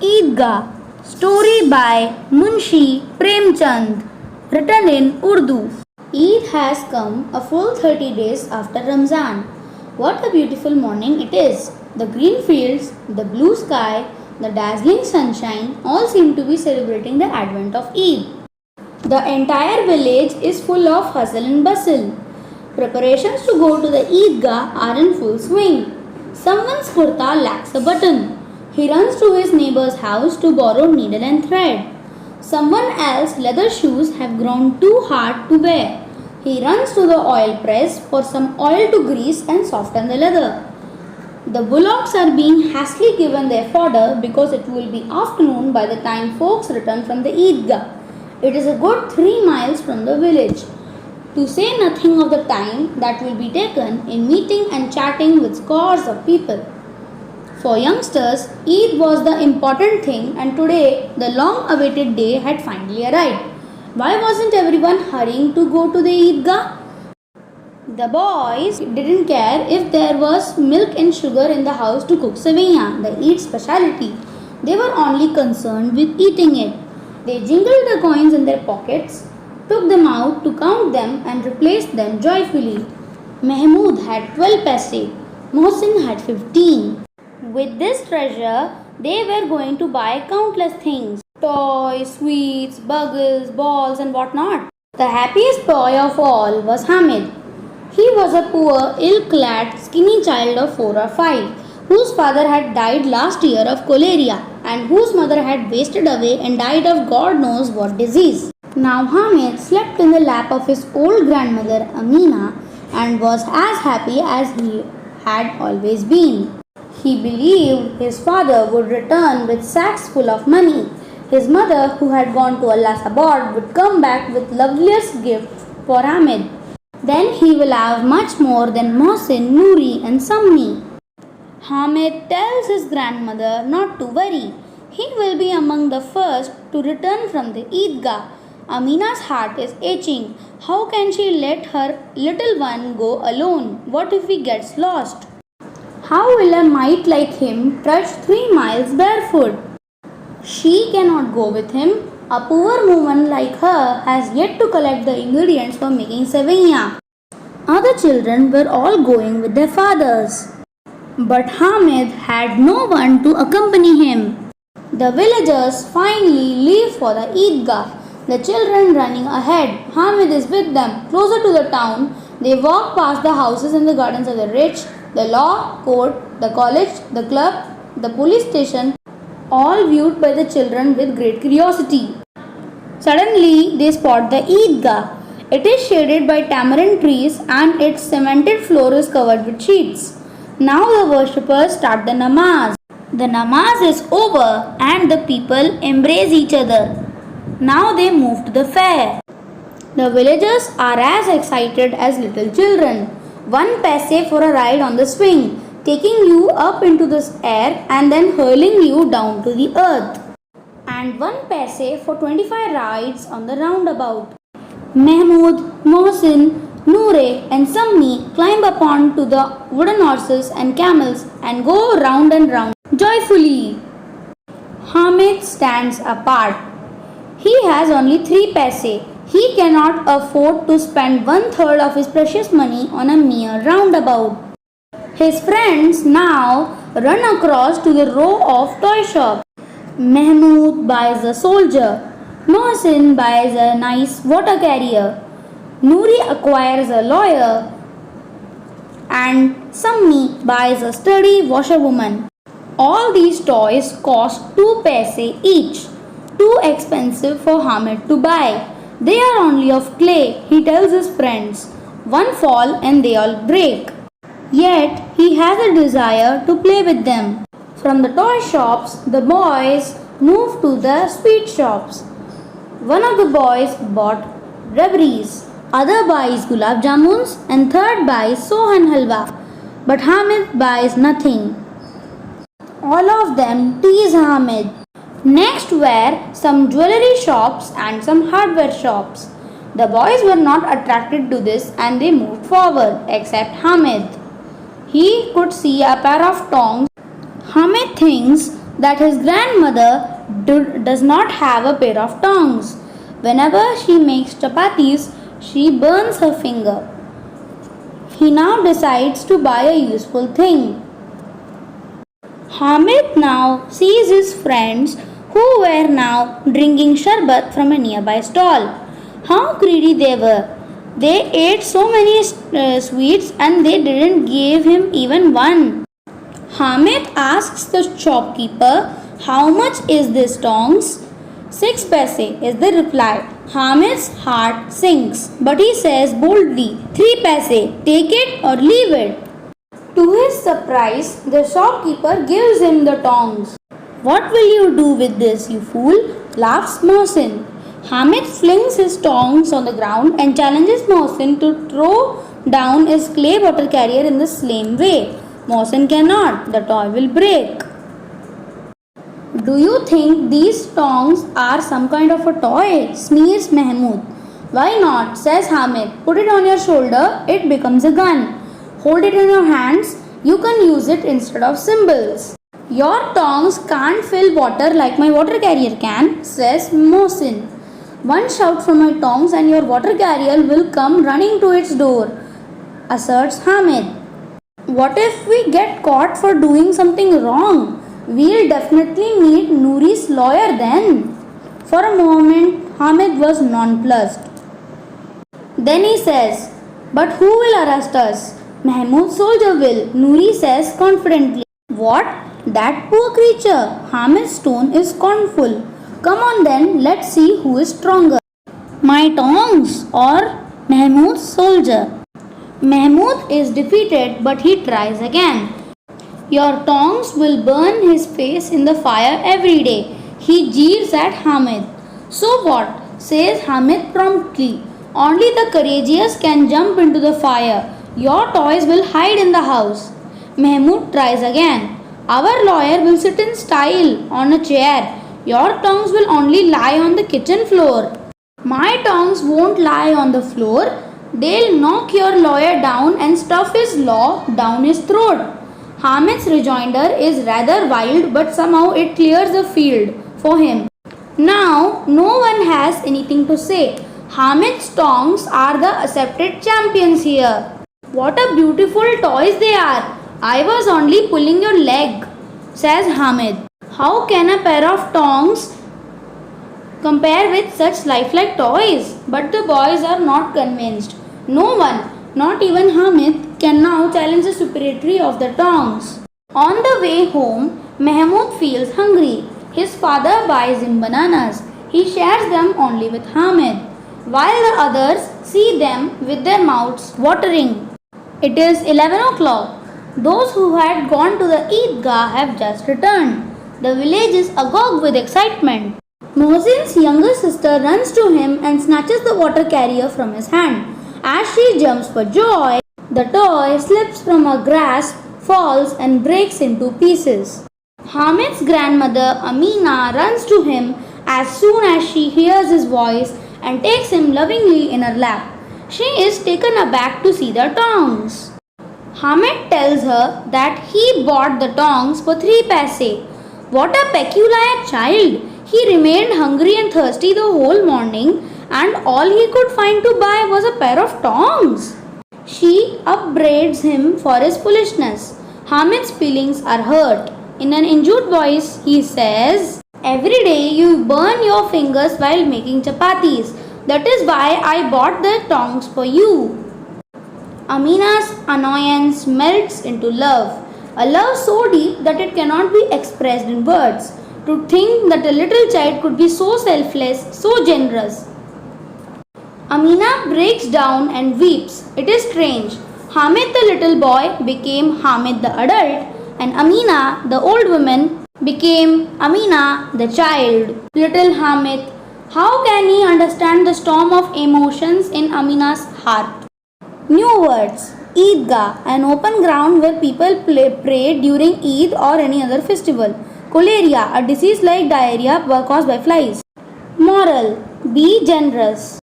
Eidgah, story by Munshi Premchand, written in Urdu. Eid has come a full 30 days after Ramzan. What a beautiful morning it is! The green fields, the blue sky, the dazzling sunshine all seem to be celebrating the advent of Eid. The entire village is full of hustle and bustle. Preparations to go to the Eidgah are in full swing. Someone's kurta lacks a button. He runs to his neighbor's house to borrow needle and thread. Someone else's leather shoes have grown too hard to wear. He runs to the oil press for some oil to grease and soften the leather. The bullocks are being hastily given their fodder because it will be afternoon by the time folks return from the Eidgah. It is a good 3 miles from the village. To say nothing of the time that will be taken in meeting and chatting with scores of people. For youngsters, Eid was the important thing, and today the long awaited day had finally arrived. Why wasn't everyone hurrying to go to the Eidgah? The boys didn't care if there was milk and sugar in the house to cook sevaiya, the Eid speciality. They were only concerned with eating it. They jingled the coins in their pockets, took them out to count them and replaced them joyfully. Mahmood had 12 paise, Mohsin had 15. With this treasure, they were going to buy countless things, toys, sweets, buggles, balls and whatnot. The happiest boy of all was Hamid. He was a poor, ill-clad, skinny child of 4 or 5, whose father had died last year of cholera and whose mother had wasted away and died of God knows what disease. Now Hamid slept in the lap of his old grandmother Amina and was as happy as he had always been. He believed his father would return with sacks full of money. His mother, who had gone to Allah's abode, would come back with loveliest gift for Hamid. Then he will have much more than Mohsin, Noori and Sammi. Hamid tells his grandmother not to worry. He will be among the first to return from the Eidgah. Amina's heart is aching. How can she let her little one go alone? What if he gets lost? How will a mite like him trudge 3 miles barefoot? She cannot go with him. A poor woman like her has yet to collect the ingredients for making sevaiya. Other children were all going with their fathers. But Hamid had no one to accompany him. The villagers finally leave for the Eidgah. The children running ahead. Hamid is with them. Closer to the town, they walk past the houses and the gardens of the rich, the law, court, the college, the club, the police station, all viewed by the children with great curiosity. Suddenly, they spot the Eidgah. It is shaded by tamarind trees and its cemented floor is covered with sheets. Now the worshippers start the namaz. The namaz is over and the people embrace each other. Now they move to the fair. The villagers are as excited as little children. 1 paise for a ride on the swing, taking you up into the air and then hurling you down to the earth. And 1 paise for 25 rides on the roundabout. Mahmood, Mohsin, Noore and Sammi climb upon to the wooden horses and camels and go round and round joyfully. Hamid stands apart. He has only 3 paise. He cannot afford to spend 1/3 of his precious money on a mere roundabout. His friends now run across to the row of toy shops. Mahmood buys a soldier. Mohsin buys a nice water carrier. Noori acquires a lawyer. And Sammi buys a sturdy washerwoman. All these toys cost 2 paise each. Too expensive for Hamid to buy. They are only of clay, he tells his friends. One fall and they all break. Yet he has a desire to play with them. From the toy shops, the boys move to the sweet shops. One of the boys bought rabris, other buys gulab jamuns and third buys sohan halwa. But Hamid buys nothing. All of them tease Hamid. Next were some jewellery shops and some hardware shops. The boys were not attracted to this and they moved forward, except Hamid. He could see a pair of tongs. Hamid thinks that his grandmother does not have a pair of tongs. Whenever she makes chapatis, she burns her finger. He now decides to buy a useful thing. Hamid now sees his friends who were now drinking sharbat from a nearby stall. How greedy they were! They ate so many sweets and they didn't give him even one. Hamid asks the shopkeeper, "How much is this tongs?" "6 paise" is the reply. Hamid's heart sinks, but he says boldly, "3 paise, take it or leave it." To his surprise, the shopkeeper gives him the tongs. "What will you do with this, you fool?" laughs Mohsin. Hamid flings his tongs on the ground and challenges Mohsin to throw down his clay water carrier in the same way. Mohsin cannot, the toy will break. "Do you think these tongs are some kind of a toy?" sneers Mahmood. "Why not?" says Hamid. "Put it on your shoulder, it becomes a gun. Hold it in your hands, you can use it instead of cymbals." "Your tongs can't fill water like my water carrier can," says Mohsin. "One shout from my tongs and your water carrier will come running to its door," asserts Hamid. "What if we get caught for doing something wrong? We'll definitely meet Nouri's lawyer then." For a moment, Hamid was nonplussed. Then he says, "But who will arrest us?" "Mahmoud's soldier will," Nouri says confidently. "What? That poor creature?" Hamid's tone is scornful. "Come on then, let's see who is stronger. My tongs or Mahmoud's soldier?" Mahmoud is defeated, but he tries again. "Your tongs will burn his face in the fire every day." He jeers at Hamid. "So what?" says Hamid promptly. "Only the courageous can jump into the fire. Your toys will hide in the house." Mahmoud tries again. "Our lawyer will sit in style on a chair. Your tongs will only lie on the kitchen floor." "My tongs won't lie on the floor. They'll knock your lawyer down and stuff his law down his throat." Hamid's rejoinder is rather wild, but somehow it clears the field for him. Now, no one has anything to say. Hamid's tongs are the accepted champions here. "What a beautiful toys they are! I was only pulling your leg," says Hamid. "How can a pair of tongs compare with such lifelike toys?" But the boys are not convinced. No one, not even Hamid, can now challenge the superiority of the tongs. On the way home, Mahmoud feels hungry. His father buys him bananas. He shares them only with Hamid, while the others see them with their mouths watering. It is 11 o'clock. Those who had gone to the Eidgah have just returned. The village is agog with excitement. Mohsin's younger sister runs to him and snatches the water carrier from his hand. As she jumps for joy, the toy slips from her grasp, falls and breaks into pieces. Hamid's grandmother Amina runs to him as soon as she hears his voice and takes him lovingly in her lap. She is taken aback to see the tongs. Hamid tells her that he bought the tongs for 3 paise. What a peculiar child! He remained hungry and thirsty the whole morning, and all he could find to buy was a pair of tongs. She upbraids him for his foolishness. Hamid's feelings are hurt. In an injured voice, he says, "Every day you burn your fingers while making chapatis. That is why I bought the tongs for you." Amina's annoyance melts into love, a love so deep that it cannot be expressed in words. To think that a little child could be so selfless, so generous. Amina breaks down and weeps. It is strange. Hamid the little boy became Hamid the adult, and Amina the old woman became Amina the child. Little Hamid, how can he understand the storm of emotions in Amina's heart? New words. Eidgah, an open ground where people pray during Eid or any other festival. Cholera, a disease like diarrhea caused by flies. Moral. Be generous.